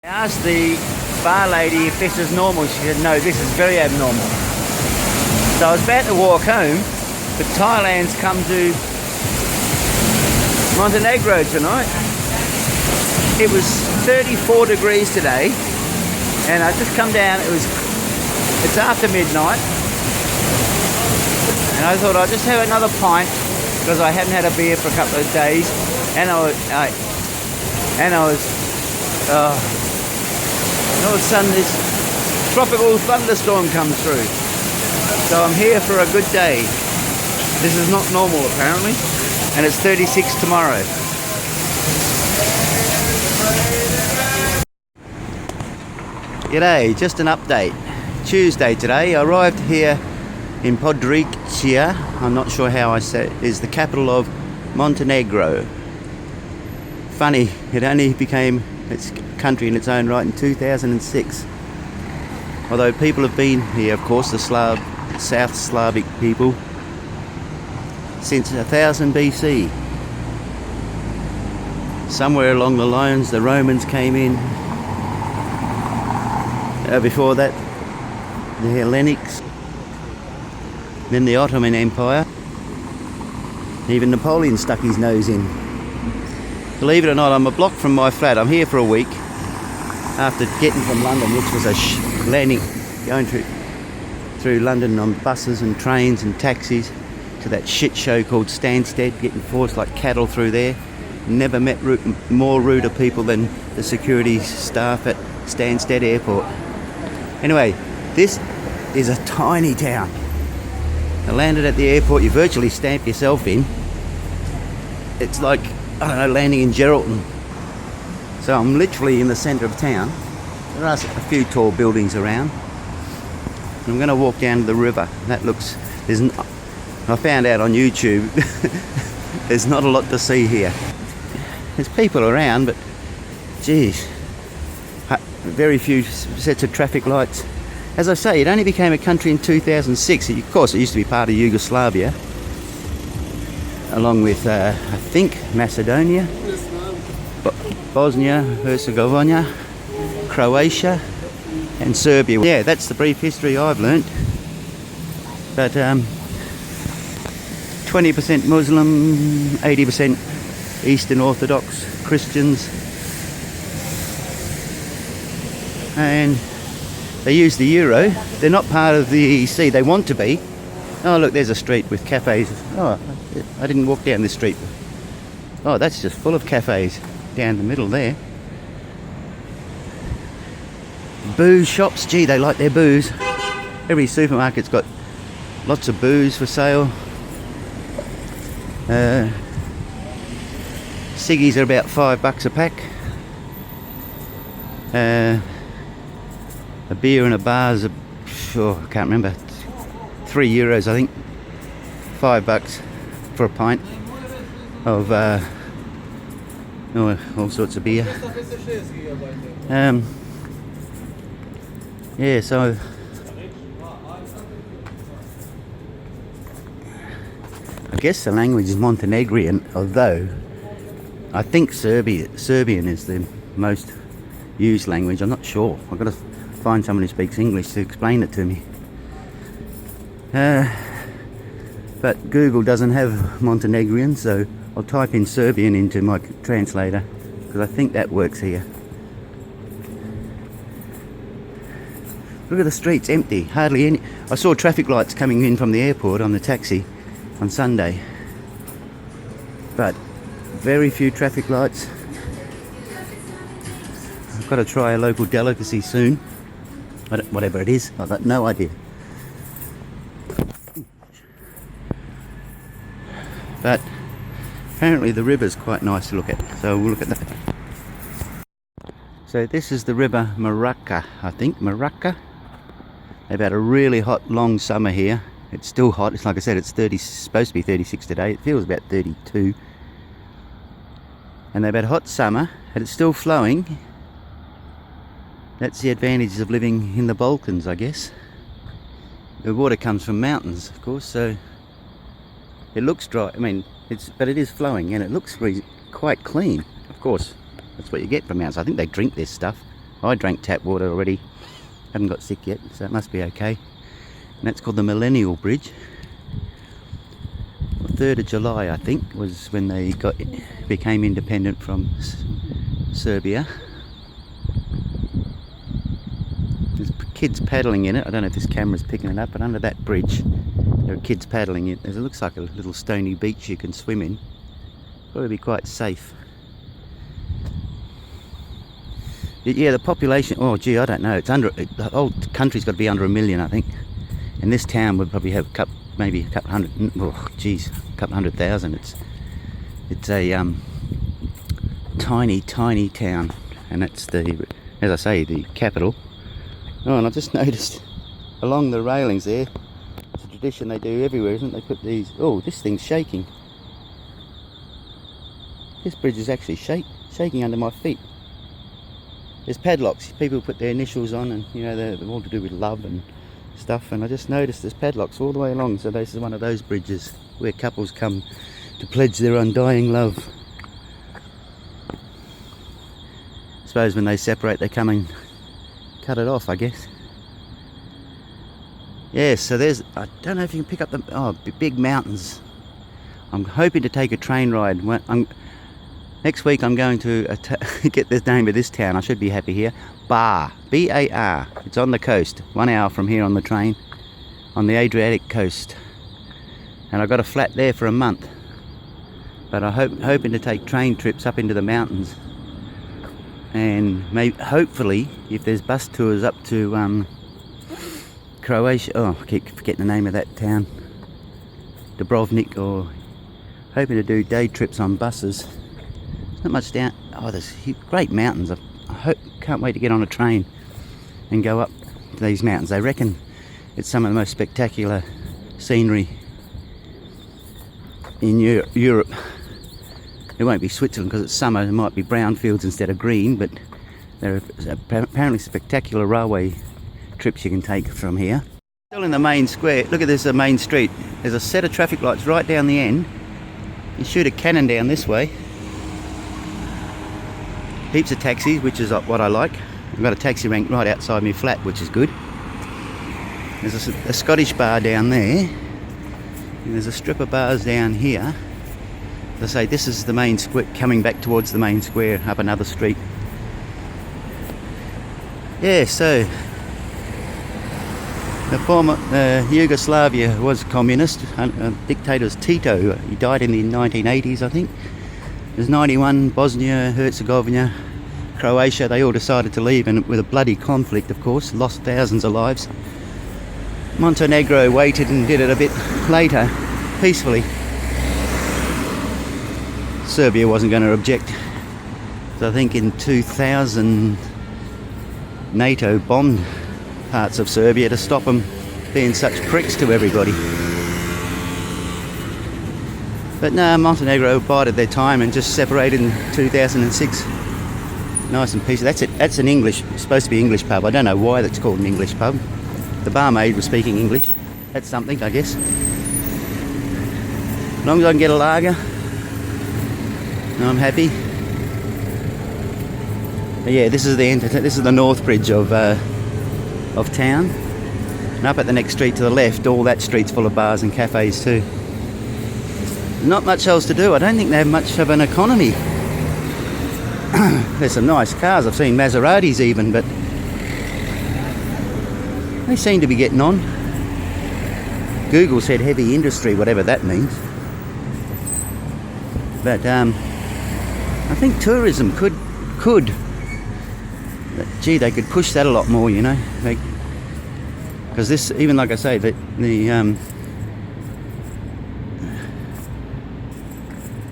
I asked the bar lady if this is normal. She said, no, this is very abnormal. So I was about to walk home, but Thailand's come to Montenegro tonight. It was 34 degrees today, and I just come down, it's after midnight, and I thought I'll just have another pint, because I hadn't had a beer for a couple of days, and all of a sudden this tropical thunderstorm comes through. So I'm here for a good day. This is not normal apparently, and it's 36 tomorrow. G'day, just an update. Tuesday today, I arrived here in Podgorica. I'm not sure how I say it, is the capital of Montenegro. Funny, it only became its country in its own right in 2006. Although people have been here, of course, the South Slavic people, since 1000 BC. Somewhere along the lines, the Romans came in. Before that, the Hellenics, then the Ottoman Empire. Even Napoleon stuck his nose in. Believe it or not, I'm a block from my flat. I'm here for a week after getting from London, which was going through London on buses and trains and taxis to that shit show called Stansted, getting forced like cattle through there. Never met more ruder people than the security staff at Stansted Airport. Anyway, this is a tiny town. I landed at the airport, you virtually stamp yourself in. It's like, I don't know, landing in Geraldton. So I'm literally in the centre of town. There are a few tall buildings around. I'm going to walk down to the river. That looks, I found out on YouTube, there's not a lot to see here. There's people around, but geez, very few sets of traffic lights. As I say, it only became a country in 2006. Of course, it used to be part of Yugoslavia, along with, I think, Macedonia, Bosnia, Herzegovina, Croatia, and Serbia. Yeah, that's the brief history I've learnt. But 20% Muslim, 80% Eastern Orthodox Christians. And they use the euro. They're not part of the EEC. They want to be. Oh, look, there's a street with cafes. Oh, I didn't walk down this street. Oh, that's just full of cafes down the middle there. Booze shops. Gee, they like their booze. Every supermarket's got lots of booze for sale. Ciggies are about $5 a pack. A beer in a bar is I can't remember, €3 I think. $5 for a pint of all sorts of beer. Yeah, so I guess the language is Montenegrin, although I think Serbian is the most used language. I'm not sure. I've got to find someone who speaks English to explain it to me. But Google doesn't have Montenegrin, so I'll type in Serbian into my translator, because I think that works here. Look at the streets, empty, hardly any. I saw traffic lights coming in from the airport on the taxi on Sunday, but very few traffic lights. I've got to try a local delicacy soon, whatever it is. I've got no idea. But apparently the river's quite nice to look at, so we'll look at that. So this is the river Muraki, I think, Muraki. They've had a really hot long summer here. It's still hot. It's like I said, it's supposed to be 36 today. It feels about 32. And they've had a hot summer, and it's still flowing. That's the advantages of living in the Balkans, I guess. The water comes from mountains, of course, so it looks dry. I mean, but it is flowing, and it looks quite clean. Of course, that's what you get from mountains. I think they drink this stuff. I drank tap water already. Haven't got sick yet, so it must be okay. And that's called the Millennial Bridge. 3rd of July, I think, was when they became independent from Serbia. There's kids paddling in it. I don't know if this camera's picking it up, but under that bridge there are kids paddling in it. It looks like a little stony beach you can swim in. Probably be quite safe. Yeah, the population, oh gee, I don't know, it's under, the whole country's got to be under 1 million, I think. And this town would probably have maybe a couple hundred, oh geez, a couple 100,000. It's a tiny town, and that's the, as I say, the capital. Oh, and I've just noticed along the railings there, it's a tradition they do everywhere, isn't it? They put these, oh, this thing's shaking. This bridge is actually shaking under my feet. There's padlocks, people put their initials on, and you know, they're all to do with love and stuff, and I just noticed there's padlocks all the way along, so this is one of those bridges where couples come to pledge their undying love. I suppose when they separate they come and cut it off, I guess. Yeah, so there's, I don't know if you can pick up the big mountains. I'm hoping to take a train ride. Next week I'm going to get the name of this town. I should be happy here. Bar, B-A-R. It's on the coast, 1 hour from here on the train, on the Adriatic coast. And I got a flat there for a month. But I'm hoping to take train trips up into the mountains. And hopefully, if there's bus tours up to Croatia, oh, I keep forgetting the name of that town, Dubrovnik, or hoping to do day trips on buses. Not much down. Oh, there's great mountains. I can't wait to get on a train and go up to these mountains. They reckon it's some of the most spectacular scenery in Europe. It won't be Switzerland because it's summer. It might be brown fields instead of green, but there are apparently spectacular railway trips you can take from here. Still in the main square. Look at this, the main street. There's a set of traffic lights right down the end. You shoot a cannon down this way. Heaps of taxis, which is what I like. I've got a taxi rank right outside my flat, which is good. There's a Scottish bar down there, and there's a strip of bars down here. As I say, this is the main square, coming back towards the main square, up another street. Yeah, so the former Yugoslavia was communist. Dictator was Tito. He died in the 1980s, I think. There's 91, Bosnia, Herzegovina, Croatia, they all decided to leave, and with a bloody conflict, of course, lost thousands of lives. Montenegro waited and did it a bit later, peacefully. Serbia wasn't going to object. So I think in 2000, NATO bombed parts of Serbia to stop them being such pricks to everybody. But no, Montenegro bided their time and just separated in 2006. Nice and peaceful. That's it. That's an English, supposed to be English pub. I don't know why that's called an English pub. The barmaid was speaking English. That's something, I guess. As long as I can get a lager, I'm happy. But yeah, this is the North Bridge of town. And up at the next street to the left, all that street's full of bars and cafes too. Not much else to do. I don't think they have much of an economy. There's some nice cars. I've seen Maseratis even, but they seem to be getting on. Google said heavy industry, whatever that means. But I think tourism could, gee, they could push that a lot more, you know. Because this, even like I say,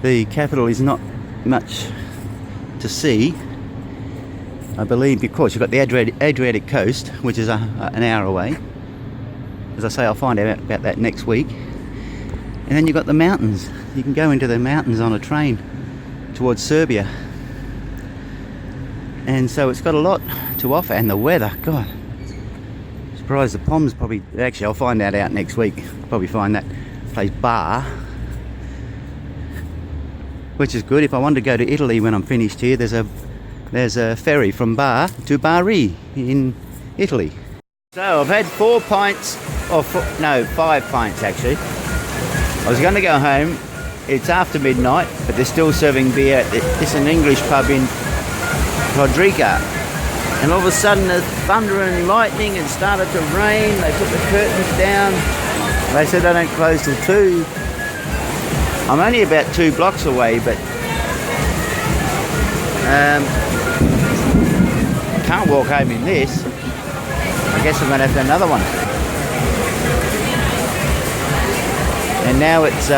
the capital is not much to see. I believe, of course, you've got the Adriatic coast, which is an hour away. As I say, I'll find out about that next week. And then you've got the mountains. You can go into the mountains on a train towards Serbia. And so it's got a lot to offer. And the weather, God, surprised the Poms probably, actually I'll find that out next week. Probably find that place Bar, which is good. If I wanted to go to Italy when I'm finished here, there's a There's a ferry from Bar to Bari in Italy. So I've had 4 pints, or 5 pints actually. I was going to go home. It's after midnight, but they're still serving beer. It's an English pub in Podgorica. And all of a sudden there's thunder and lightning. It started to rain. They put the curtains down. They said they don't close till 2. I'm only about 2 blocks away, but can't walk home in this. I guess I'm going to have to another one. And now it's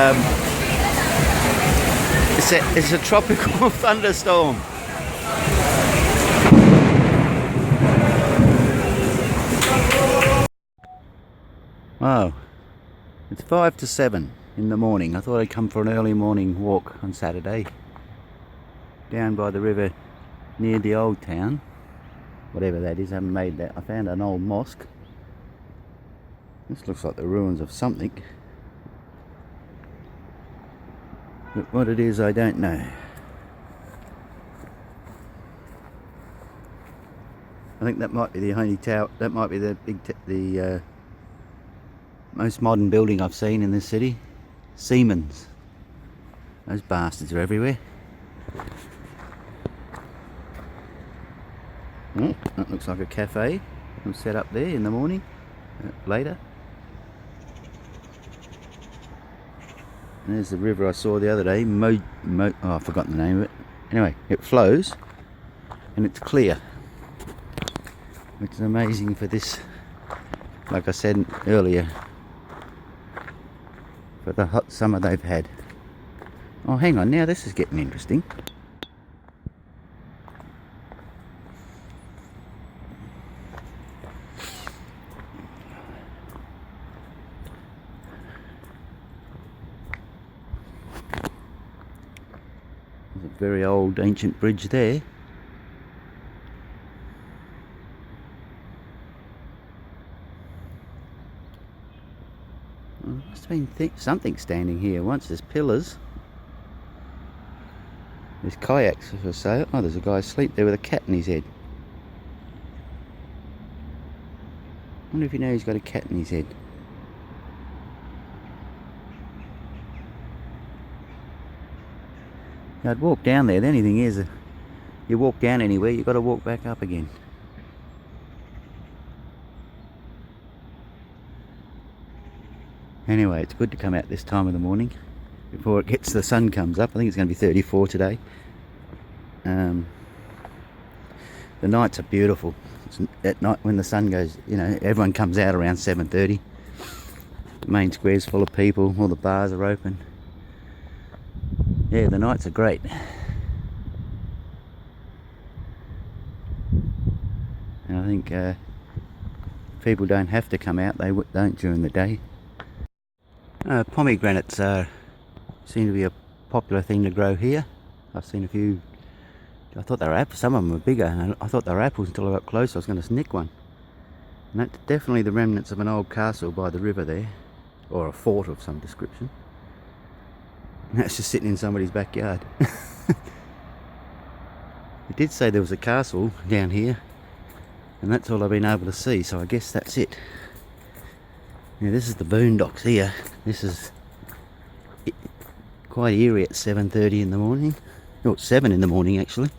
a tropical thunderstorm. Wow, it's 5 to 7 in the morning. I thought I'd come for an early morning walk on Saturday down by the river near the old town, whatever that is. I haven't made that. I found an old mosque. This looks like the ruins of something, but what it is I don't know. I think that might be the only tower. That might be the big most modern building I've seen in this city. Siemens. Those bastards are everywhere. Oh, that looks like a cafe. I'm set up there in the morning. Later. There's the river I saw the other day. Oh, I've forgotten the name of it. Anyway, it flows and it's clear, which is amazing for this, like I said earlier, for the hot summer they've had. Oh, hang on, now this is getting interesting. There's a very old ancient bridge there. Well, there must have been something standing here once. There's pillars. There's kayaks for sale. Oh, there's a guy asleep there with a cat in his head. I wonder if you know he's got a cat in his head. I'd walk down there. The only thing is, you walk down anywhere, you've got to walk back up again. Anyway, it's good to come out this time of the morning before the sun comes up. I think it's going to be 34 today. The nights are beautiful. At night when the sun goes, you know, everyone comes out around 7:30. The main square's full of people. All the bars are open. Yeah, the nights are great. And I think people don't have to come out. They don't during the day. Pomegranates seem to be a popular thing to grow here. I've seen a few. I thought they were apples. Some of them were bigger, and I thought they were apples until I got close. I was going to nick one. And that's definitely the remnants of an old castle by the river there, or a fort of some description. And that's just sitting in somebody's backyard. It did say there was a castle down here, and that's all I've been able to see, so I guess that's it. Yeah, this is the boondocks here. This is quite eerie at 7:30 in the morning. Oh, it's 7 in the morning actually.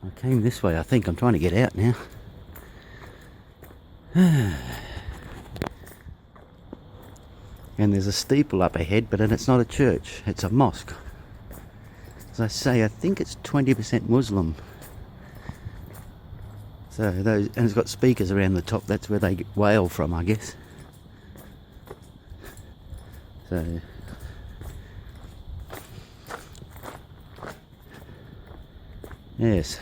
I came this way, I think. I'm trying to get out now. And there's a steeple up ahead, but then it's not a church, it's a mosque. As I say, I think it's 20% Muslim. So those, and it's got speakers around the top. That's where they wail from, I guess. So yes,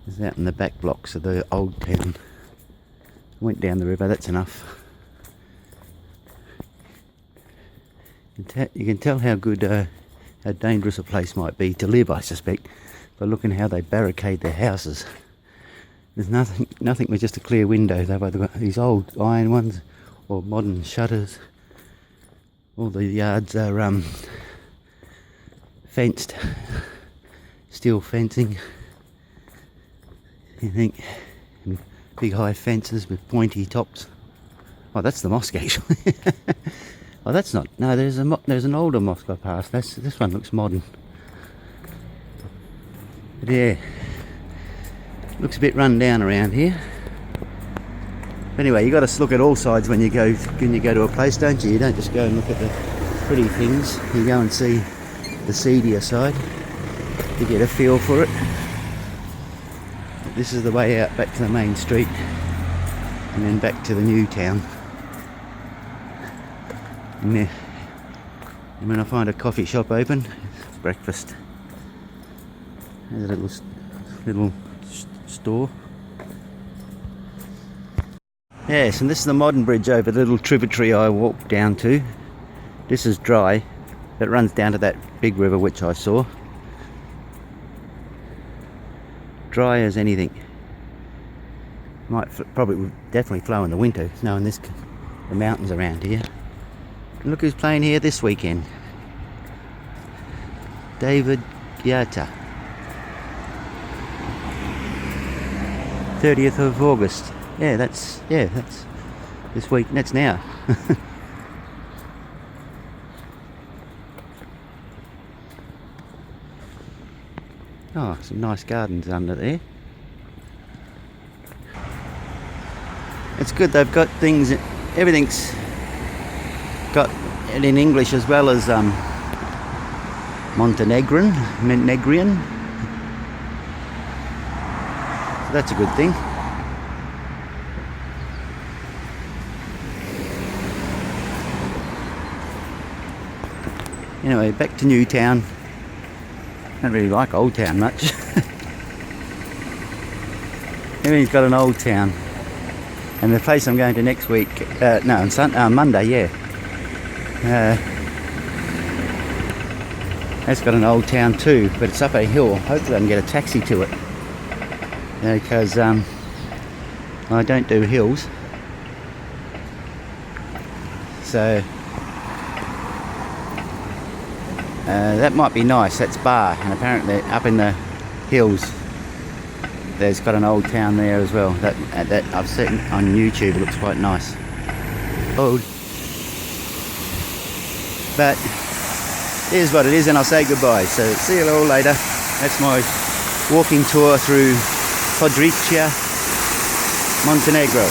it's out in the back blocks of the old town. Went down the river, that's enough. You can tell how good, how dangerous a place might be to live, I suspect, by looking how they barricade their houses. There's nothing with just a clear window. They've either got these old iron ones or modern shutters. All the yards are fenced, steel fencing. You think big high fences with pointy tops. Oh, that's the mosque actually. Oh, that's not. No, there's an older mosque I passed. This one looks modern. But yeah, looks a bit run down around here. But anyway, you got to look at all sides when you go to a place, don't you? You don't just go and look at the pretty things. You go and see the seedier side to get a feel for it. This is the way out back to the main street, and then back to the new town. And when I find a coffee shop open, it's breakfast. There's a little store. Yes, and this is the modern bridge over the little tributary I walked down to. This is dry. It runs down to that big river which I saw. Dry as anything. Probably definitely flow in the winter, knowing the mountains around here. And look who's playing here this weekend. David Guetta. 30th of August. Yeah, that's this week. That's now. Oh, some nice gardens under there. It's good they've got things. Everything's got it in English as well as Montenegrin. So that's a good thing. Anyway, back to Newtown. Don't really like Old Town much. Everything's got an Old Town. And the place I'm going to next week, on Monday, yeah. That's got an Old Town too, but it's up a hill. Hopefully I can get a taxi to it. Because I don't do hills. So that might be nice. That's Bar, and apparently up in the hills there's got an old town there as well. That I've seen on YouTube. It looks quite nice. Old, but here's what it is, and I'll say goodbye. So see you all later. That's my walking tour through Podgorica, Montenegro.